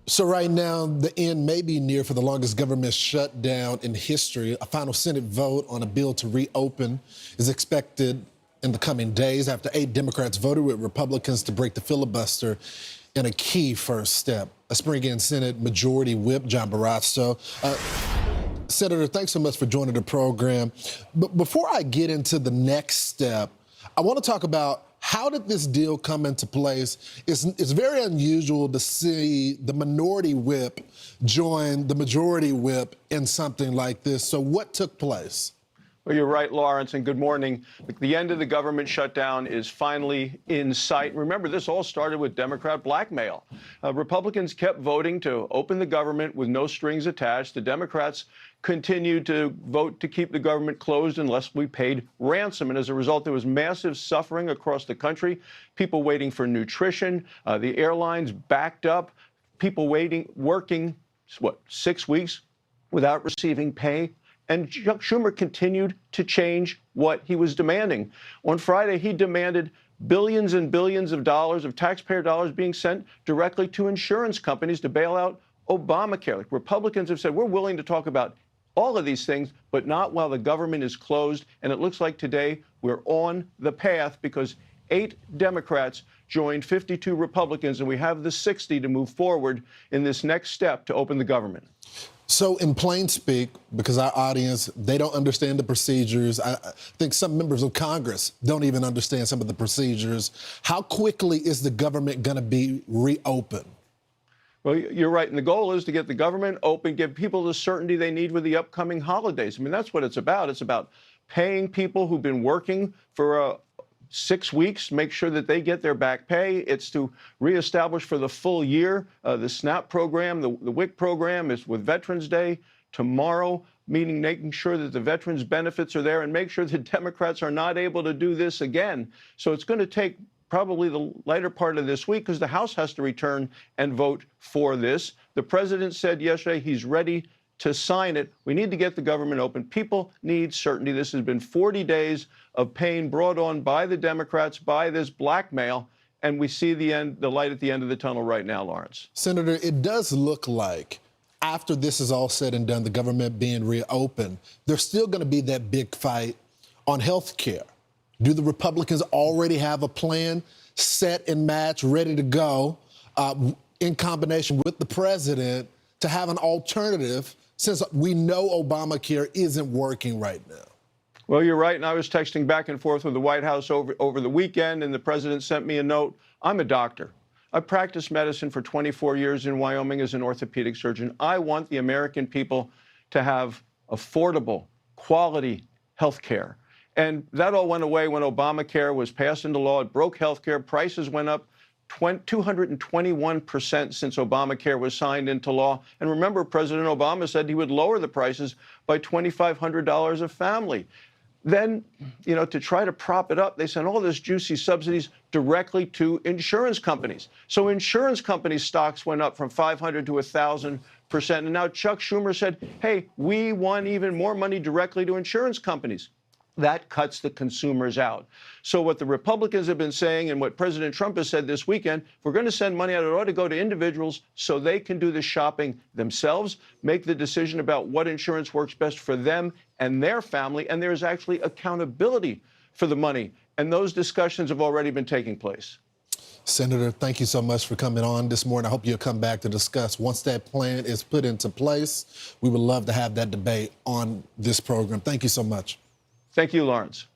So right now, the end may be near for the longest government shutdown in history. A final Senate vote on a bill to reopen is expected in the coming days after 8 Democrats voted with Republicans to break the filibuster in a key first step. Let's bring in Senate Majority Whip John Barrasso. Senator, thanks so much for joining the program. But before I get into the next step, I want to talk about how did this deal come into place? It's very unusual to see the minority whip join the majority whip in something like this. So what took place? Well, you're right, Lawrence, and good morning. The end of the government shutdown is finally in sight. Remember, this all started with Democrat blackmail. Republicans kept voting to open the government with no strings attached. The Democrats continued to vote to keep the government closed unless we paid ransom. And as a result, there was massive suffering across the country, people waiting for nutrition, the airlines backed up, people working, 6 weeks without receiving pay. And Chuck Schumer continued to change what he was demanding. On Friday, he demanded billions and billions of dollars of taxpayer dollars being sent directly to insurance companies to bail out Obamacare. Like Republicans have said, we're willing to talk about all of these things, but not while the government is closed. And it looks like today we're on the path because 8 Democrats joined 52 Republicans, and we have the 60 to move forward in this next step to open the government. So in plain speak, because our audience, they don't understand the procedures. I think some members of Congress don't even understand some of the procedures. How quickly is the government going to be reopened? Well, you're right. And the goal is to get the government open, give people the certainty they need with the upcoming holidays. I mean, that's what it's about. It's about paying people who've been working for 6 weeks, make sure that they get their back pay. It's to reestablish for the full year the SNAP program, the WIC program is with Veterans Day tomorrow, meaning making sure that the veterans' benefits are there and make sure that Democrats are not able to do this again. So it's going to take probably the later part of this week because the House has to return and vote for this. The president said yesterday he's ready to sign it. We need to get the government open. People need certainty. This has been 40 days of pain brought on by the Democrats, by this blackmail, and we see the light at the end of the tunnel right now, Lawrence. Senator, it does look like after this is all said and done, the government being reopened, there's still going to be that big fight on health care. Do the Republicans already have a plan set and match, ready to go, in combination with the president to have an alternative since we know Obamacare isn't working right now? Well, you're right, and I was texting back and forth with the White House over the weekend, and the president sent me a note. I'm a doctor. I practiced medicine for 24 years in Wyoming as an orthopedic surgeon. I want the American people to have affordable, quality health care. And that all went away when Obamacare was passed into law. It broke health care. Prices went up 221% since Obamacare was signed into law. And remember, President Obama said he would lower the prices by $2,500 a family. Then, to try to prop it up, they sent all this juicy subsidies directly to insurance companies. So insurance companies' stocks went up from 500 to 1,000%. And now Chuck Schumer said, hey, we want even more money directly to insurance companies. That cuts the consumers out. So what the Republicans have been saying and what President Trump has said this weekend, if we're going to send money out, it ought to go to individuals so they can do the shopping themselves, make the decision about what insurance works best for them and their family, and there's actually accountability for the money. And those discussions have already been taking place. Senator, thank you so much for coming on this morning. I hope you'll come back to discuss once that plan is put into place. We would love to have that debate on this program. Thank you so much. Thank you, Lawrence.